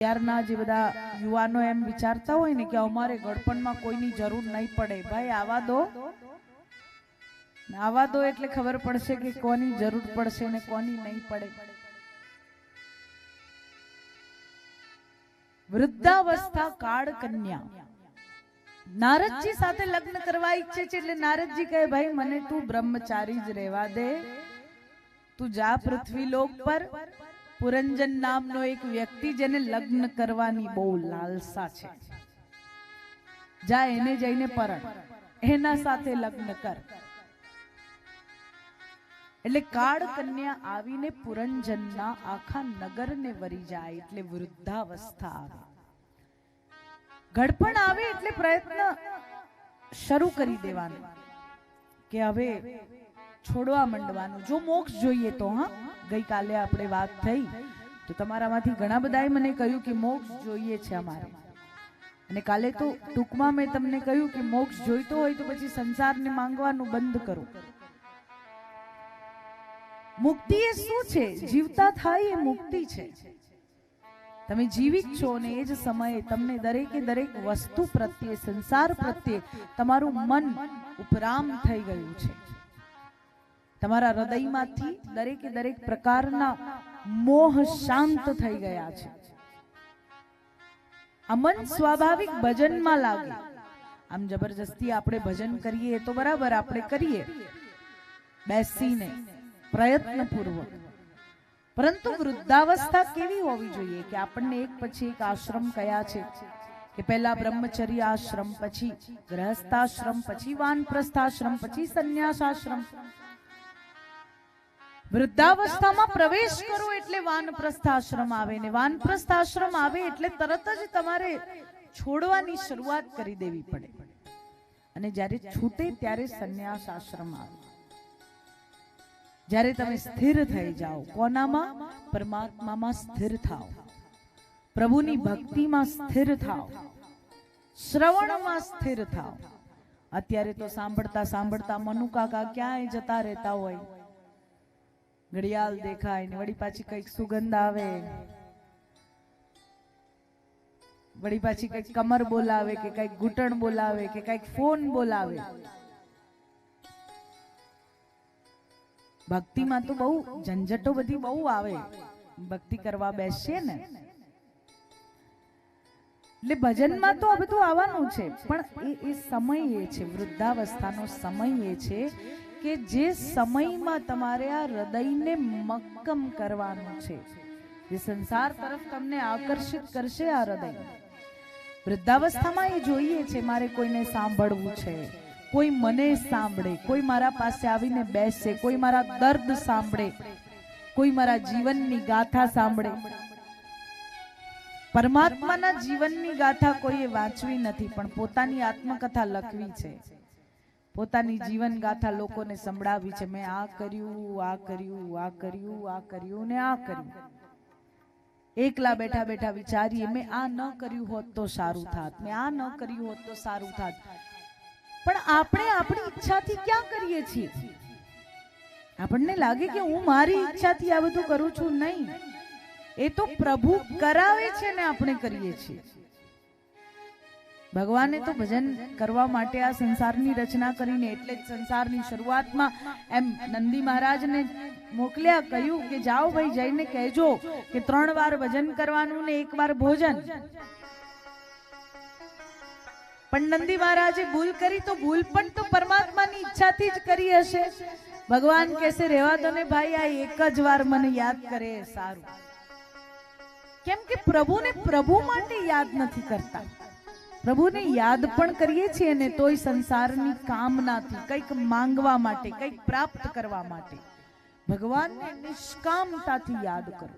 ત્યારના જે બધા યુવાનો એમ વિચારતા હોય ને કે અમારે ગળપણમાં કોઈની જરૂર નહીં પડે, ભાઈ આવા દો એટલે ખબર પડશે કે કોની જરૂર પડશે ને કોની નહીં પડે. વૃદ્ધાવસ્થા કાળ કન્યા નારદજી સાથે લગ્ન કરવા ઈચ્છે છે એટલે નારદજી કહે ભાઈ મને તું બ્રહ્મચારી જ રહેવા દે, તું જા પૃથ્વીલોક પર. પુરંજન નામનો એક વ્યક્તિ જેને લગ્ન કરવાની બહુ લાલસા છે, જા એને જઈને પરણ, એના સાથે લગ્ન કર. એટલે કાળ કન્યા આવીને પુરંજનના આખા નગરને વરી જાય એટલે વૃદ્ધાવસ્થા આવે. ઘડપણ આવે એટલે પ્રયત્ન શરૂ કરી દેવાનો કે હવે છોડવા માંડવાનું. જો મોક્ષ જોઈએ તો, હા ગઈકાલે આપણે વાત થઈ તો તમારામાંથી ઘણા બધાએ મને કહ્યું કે મોક્ષ જોઈએ છે અમારે, અને કાલે તો ટૂંકમાં મેં તમને કહ્યું કે મોક્ષ જોઈતો હોય તો પછી સંસારને માંગવાનું બંધ કરો. મુક્તિ એ શું છે? જીવતા થાય એ મુક્તિ છે. તમે જીવિત છો ને એ જ સમયે તમને દરેકે દરેક વસ્તુ પ્રત્યે, સંસાર પ્રત્યે તમારું મન ઉપરામ થઈ ગયું છે. તમારા હૃદયમાંથી દરેકે દરેક પ્રકારના મોહ શાંત થઈ ગયા છે. આ મન સ્વાભાવિક ભજનમાં લાગે. આમ જબરજસ્તી આપણે ભજન કરીએ તો બરાબર, આપણે કરીએ બેસીને પ્રયત્નપૂર્વક, પરંતુ વૃદ્ધાવસ્થા કેવી હોવી જોઈએ કે આપણને એક પછી એક આશ્રમ કયા છે કે પહેલા બ્રહ્મચર્ય આશ્રમ, પછી ગૃહસ્થાશ્રમ, પછી વાનપ્રસ્થાશ્રમ, પછી સંન્યાસાશ્રમ. વૃદ્ધાવસ્થામાં પ્રવેશ કરો એટલે વાનપ્રસ્થાશ્રમ આવે, ને વાનપ્રસ્થાશ્રમ આવે એટલે તરત જ તમારે છોડવાની શરૂઆત કરી દેવી પડે, અને જ્યારે છૂટે ત્યારે સંન્યાસાશ્રમ આવે. જ્યારે તમે સ્થિર થઈ જાઓ, કોનામાં? પરમાત્મામાં સ્થિર થાઓ, પ્રભુની ભક્તિમાં સ્થિર થાઓ, શ્રવણમાં સ્થિર થાઓ. અત્યારે તો સાંભળતા સાંભળતા મનુકાકા ક્યાંય જતા રહેતા હોય, ઘડિયાળ દેખાય ને વળી પાછી કઈક સુગંધ આવે, વળી પાછી કઈક કમર બોલાવે કે કઈક ઘૂંટણ બોલાવે કે કઈક ફોન બોલાવે. ભક્તિમાં તો બહુ ઝંઝટો બધી બહુ આવે, ભક્તિ કરવા બેસીએ ને એટલે ભજનમાં તો આ બધું આવવાનું છે, પણ એ સમય એ છે, વૃદ્ધાવસ્થાનો સમય એ છે કે જે સમયમાં તમારે આ હૃદયને મક્કમ કરવાનું છે, જે સંસાર તરફ તમને આકર્ષિત કરશે. આ હૃદય વૃદ્ધાવસ્થામાં એ જોઈએ છે મારે કોઈને સાંભળવું છે, કોઈ મને સાંભળે, કોઈ મારા પાસે આવીને બેસે, કોઈ મારા દર્દ સાંભળે, કોઈ મારા જીવનની ગાથા સાંભળે. પરમાત્માના જીવનની ગાથા કોઈએ વાંચવી નથી, પણ પોતાની આત્મકથા લખવી છે, પોતાની જીવન ગાથા લોકોને સંભળાવી છે. મેં આ કર્યું, આ કર્યું, આ કર્યું, આ કર્યું ને આ કર્યું. એકલા બેઠા બેઠા વિચારીએ મેં આ ન કર્યું હોત તો સારું થાત, મેં આ ન કર્યું હોત તો સારું થાત. પણ આપણે આપણી ઈચ્છાથી ક્યાં કરીએ છીએ? આપણને લાગે કે હું મારી ઈચ્છાથી આ બધું કરું છું. નહીં, એ તો પ્રભુ કરાવે છે ને આપણે કરીએ છીએ. ભગવાને તો ભજન કરવા માટે આ સંસારની રચના કરીને, એટલે જ સંસારની શરૂઆતમાં એમ નંદી મહારાજને મોકલ્યા, કહ્યું કે જાઓ ભાઈ જઈને કહેજો કે 3 વાર ભજન કરવાનું ને 1 વાર ભોજન. પણ નંદી મહારાજે ભૂલ કરી, તો ભૂલ પણ તો પરમાત્માની ઈચ્છાથી જ કરી હશે. ભગવાન કહેશે રહેવા દો ને ભાઈ, આ એક જ વાર મને યાદ કરે સારું. કેમ કે પ્રભુને પ્રભુ માટે યાદ નથી કરતા. પ્રભુને યાદ પણ કરીએ છીએ ને તોય સંસારની કામનાથી, કંઈક માંગવા માટે, કંઈક પ્રાપ્ત કરવા માટે. ભગવાનને નિષ્કામતાથી યાદ કરો.